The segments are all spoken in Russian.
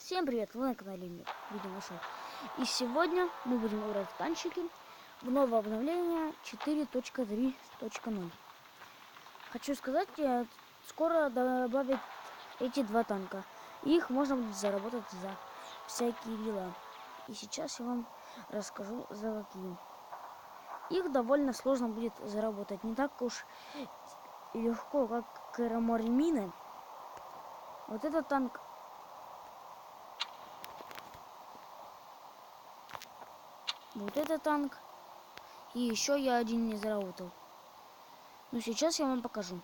Всем привет, вы на канале Видео нашел. И сегодня мы будем играть в танчики в новое обновление 4.3.0. Хочу сказать, скоро добавят эти два танка. Их можно будет заработать за всякие дела. И сейчас я вам расскажу, за какие. Их довольно сложно будет заработать. Не так уж легко, как керамормины. Вот этот танк. Вот этот танк. И еще я один не заработал. Но сейчас я вам покажу.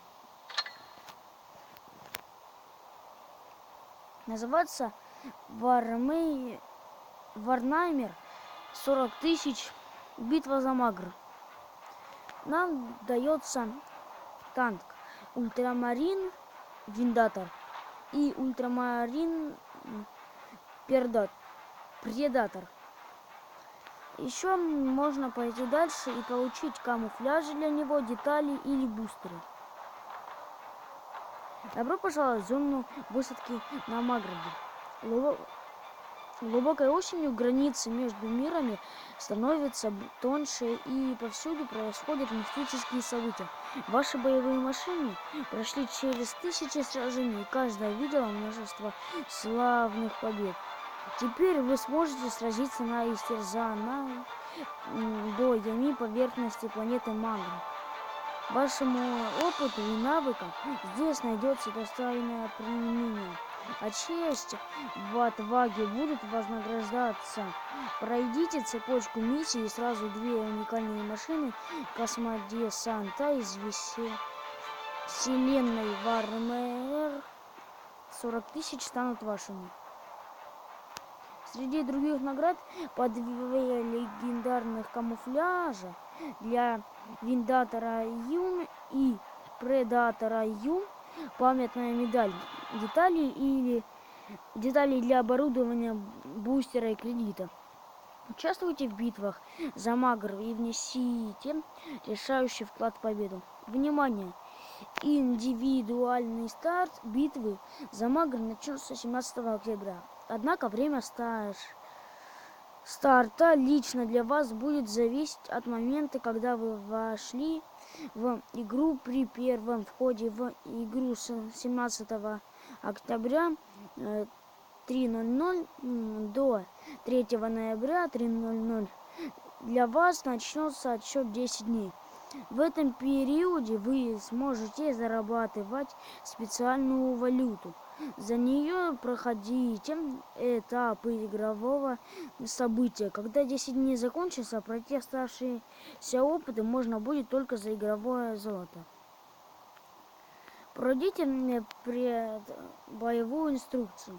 Называется Варнаймер 40 тысяч. Битва за Магр. Нам дается танк Ультрамарин Виндатор и Ультрамарин Предатор. Еще можно пойти дальше и получить камуфляжи для него, детали или бустеры. Добро пожаловать в зону высадки на Маграде. Глубокой осенью границы между мирами становятся тоньше, и повсюду происходят мистические события. Ваши боевые машины прошли через тысячи сражений, и каждая видела множество славных побед. Теперь вы сможете сразиться на истерзанной боями поверхности планеты Магра. Вашему опыту и навыкам здесь найдется достойное применение, а честь в отваге будет вознаграждаться. Пройдите цепочку миссий, и сразу две уникальные машины космодесанта из вселенной Варнаймер 40 тысяч станут вашими. Среди других наград по 2 легендарных камуфляжа для Виндатора Юм и Предатора Юм, памятная медаль, детали для оборудования бустера и кредита. Участвуйте в битвах за Магр и внесите решающий вклад в победу. Внимание! Индивидуальный старт битвы за Магр начнется 17 октября. Однако время старта лично для вас будет зависеть от момента, когда вы вошли в игру. При первом входе в игру с 17 октября 3:00 до 3 ноября 3:00 для вас начнется отсчет 10 дней. В этом периоде вы сможете зарабатывать специальную валюту. За нее проходите этапы игрового события. Когда 10 дней закончатся, пройти оставшиеся опыты можно будет только за игровое золото. Пройдите боевую инструкцию.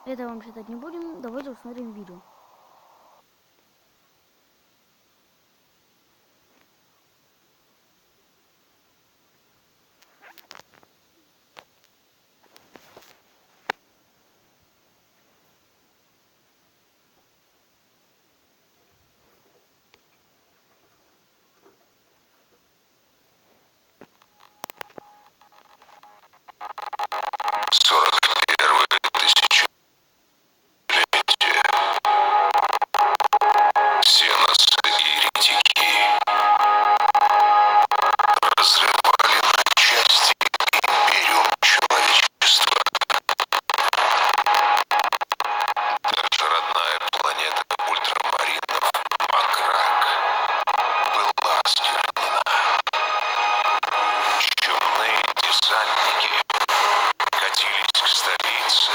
Это вам читать не будем. Давайте посмотрим видео. Катились к столице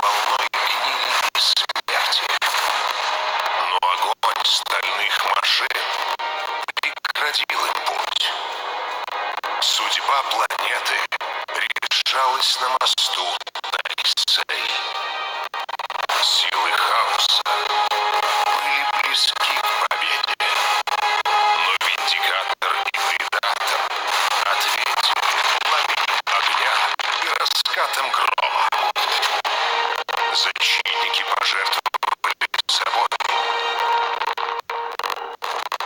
волной гнили и смерти, но огонь стальных машин преградил им путь. Судьба планеты решалась на мосту Тайсей. Силы хаоса были близки к победе, но Виндикатор и Предатор ответили пламенем огня и раскатом грома. Защитники пожертвовали собой,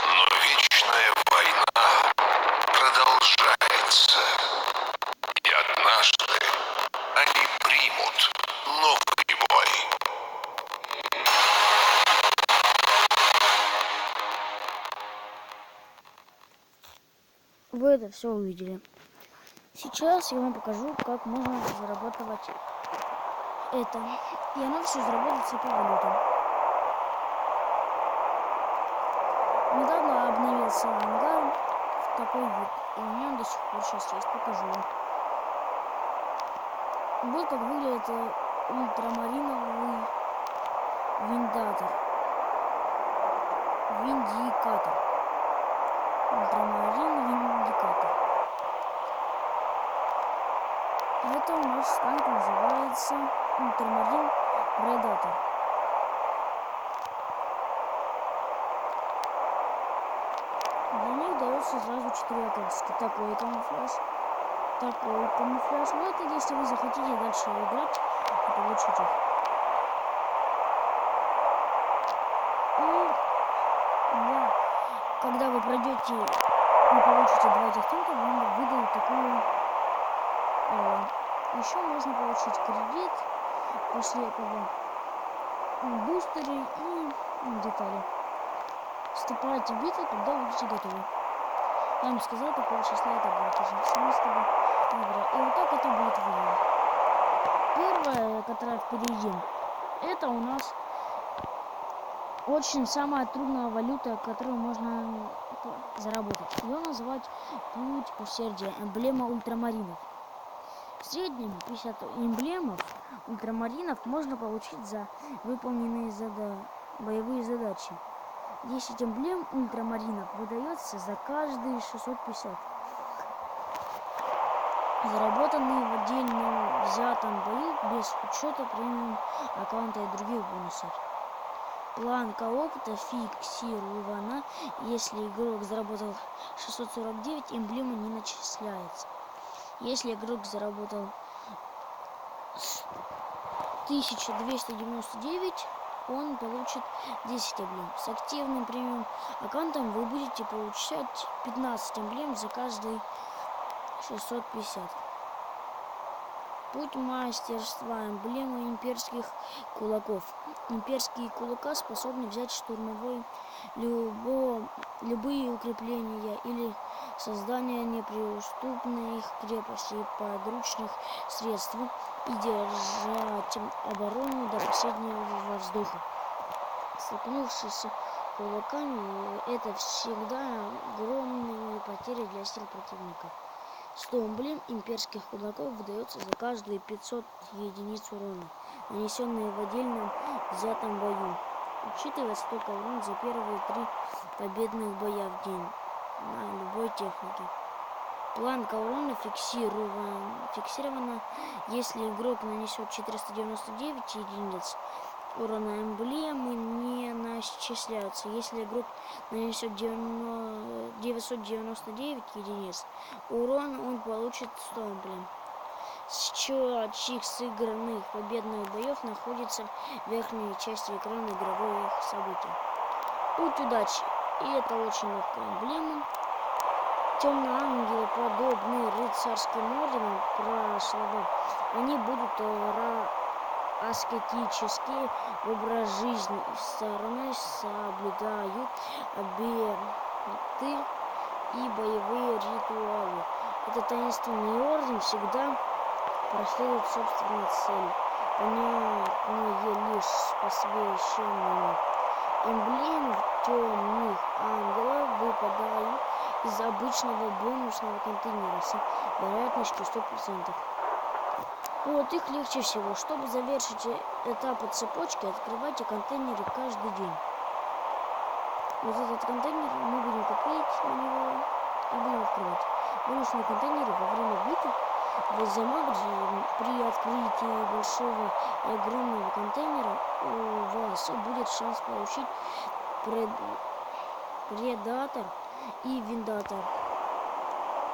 но вы это все увидели. Сейчас я вам покажу, как можно зарабатывать это. И оно все заработается по валютам. Недавно обновился ангар в такой вид. И у меня он до сих пор сейчас есть. Покажу вам. Вот как выглядит ультрамариновый виндикатор. Ультрамарин виндикатор. Это у нас танк называется ультрамарин предатор. Для них дается сразу 4 окраски. Такой камуфляж. Вот и если вы захотите дальше играть и получить их. И когда вы пройдете и получите 2 этих танка, вам выдают такую. Еще можно получить кредит, после этого бустеры и детали. Вступайте в битву, когда будете готовы. Я вам сказал, какого числа это будет уже. 17 ноября. И вот так это будет выглядеть. Первое, которое впереди, это у нас очень самая трудная валюта, которую можно заработать. Ее называют путь усердия, эмблема ультрамаринов. В среднем 50 эмблемов ультрамаринов можно получить за выполненные боевые задачи. 10 эмблем ультрамаринов выдается за каждые 650. Заработанные в отдельно взятом бою без учета премиум аккаунта и других бонусов. Планка опыта фиксирована. Если игрок заработал 649, эмблема не начисляется. Если игрок заработал 1299, он получит 10 эмблем. С активным премиум аккаунтом вы будете получать 15 эмблем за каждый 650. Путь мастерства. Эмблема имперских кулаков. Имперские кулака способны взять штурмовой любые укрепления или создание неприступных крепостей и подручных средств и держать оборону до последнего вздоха. Столкнувшись с кулаками, это всегда огромные потери для сил противника. 100 эмблем имперских кулаков выдается за каждые 500 единиц урона, нанесенные в отдельном взятом бою. Учитывается только урон за первые 3 победных боя в день на любой технике. Планка урона фиксирована, если игрок нанесет 499 единиц урона, эмблемы не начисляются. Если игрок нанесет 999 единиц урона, он получит 100 эмблем. Счетчик сыгранных победных боев находится в верхней части экрана игровых событий. Путь удачи. И это очень легкая эмблема. Темно-ангелоподобные рыцарским орденом прославы. Они будут аскетический образ жизни и стороны соблюдают обеты и боевые ритуалы. Этот таинственный орден всегда преследует собственную цель, понятные лишь посвященными. Эмблемы темных ангелов выпадают из обычного бонусного контейнера с вероятностью 100%. Вот их легче всего. Чтобы завершить этапы цепочки, открывайте контейнеры каждый день. Вот этот контейнер мы будем копить на него и будем открывать. Бонусные контейнеры во время битвы в замагре при открытии большого и огромного контейнера у вас будет шанс получить предатор и виндатор.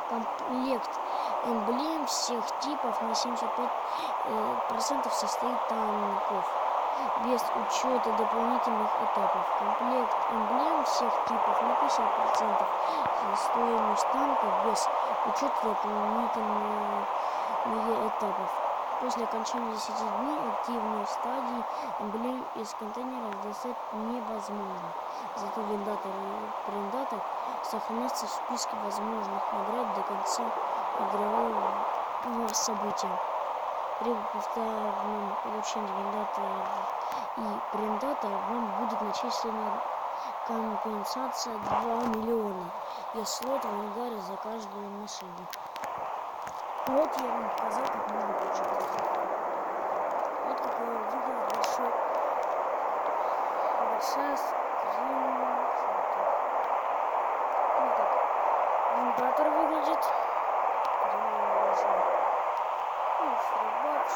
Комплект эмблем всех типов на 75% состоит танков, без учета дополнительных этапов. Комплект эмблем всех типов на 50% стоимость танков без учета дополнительных этапов. После окончания 10 дней активной стадии эмблем из контейнеров достать невозможно. Зато вендатор и прендатор сохранятся в списке возможных наград до конца игрового события. При повторном получении вендатора и прендатора вам будет начислена компенсация 2 миллиона и слот в ангаре за каждую машину. Вот я вам показал, как можно получить. Вот какой выглядит большая скриншотов. Вот так вендатор выглядит. Срабатывать.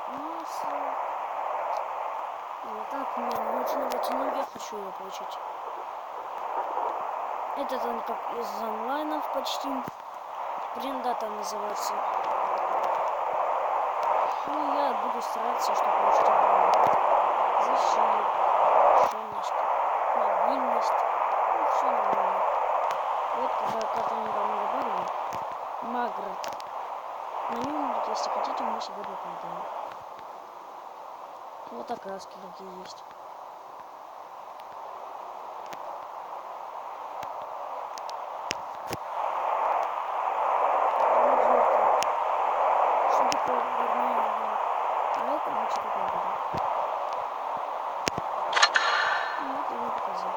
Масло. Вот так мне очень я хочу ее получить. Этот он как из онлайнов почти. Прендата называется. Ну, я буду стараться, чтобы получить онлайн. Защищенность, мобильность. Ну, все нормально. Вот когда как они там добавили. Маград. На нем, если хотите, мы сегодня пойдем. Вот окраски какие есть. Что такое вернее? Лайк, а что такое будет? Ну, вот я вам показал.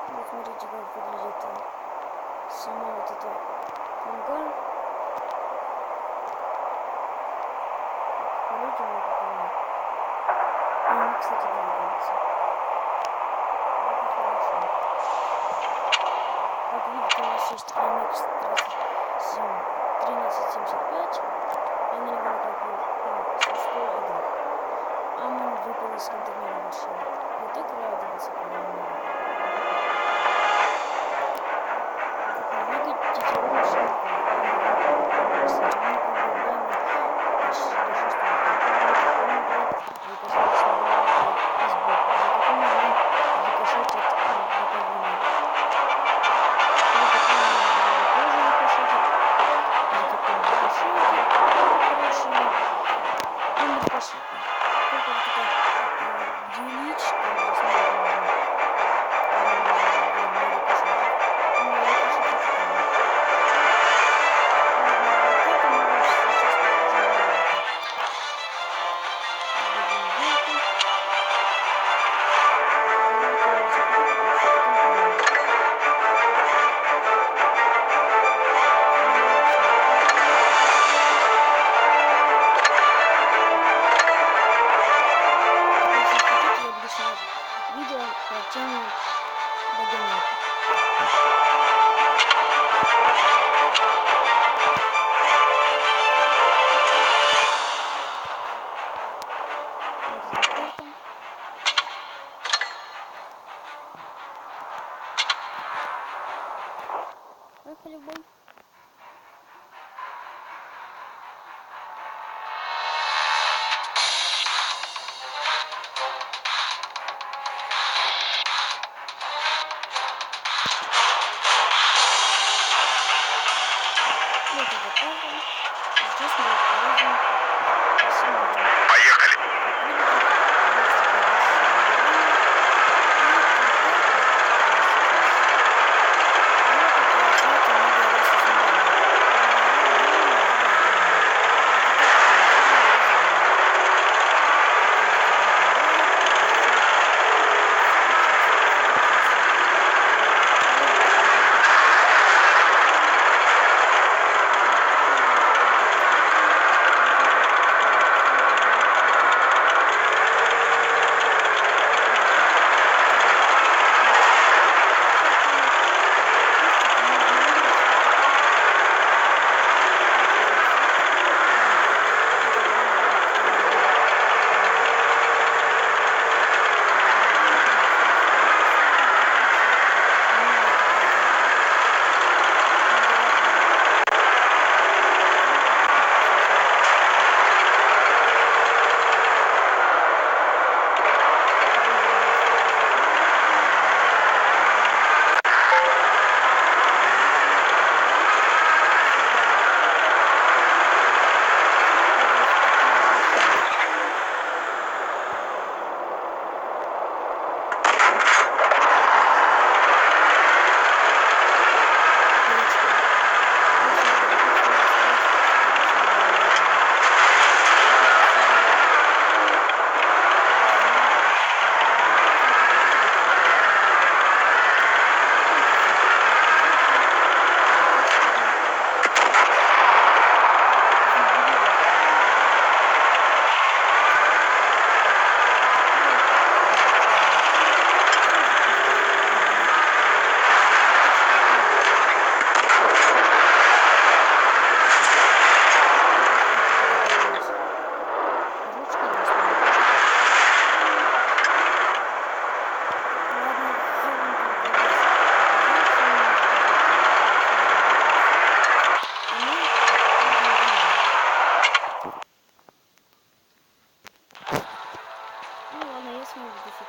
Вот смотрите, как выглядит сама вот эта ангар. Полетим его пока. И они, кстати, двигаются. Это хорошо. Как видите, у нас есть MX 1375. Я на него накопил 100 игр. А мы выпали из контейнера машины. Вот так радоваться, когда мы двигать тетивой машины. Кстати, мы пробиваем почти до 6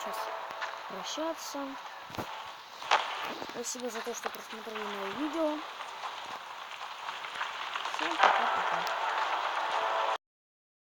сейчас прощаться. Спасибо за то, что просмотрели мое видео. Всем пока-пока.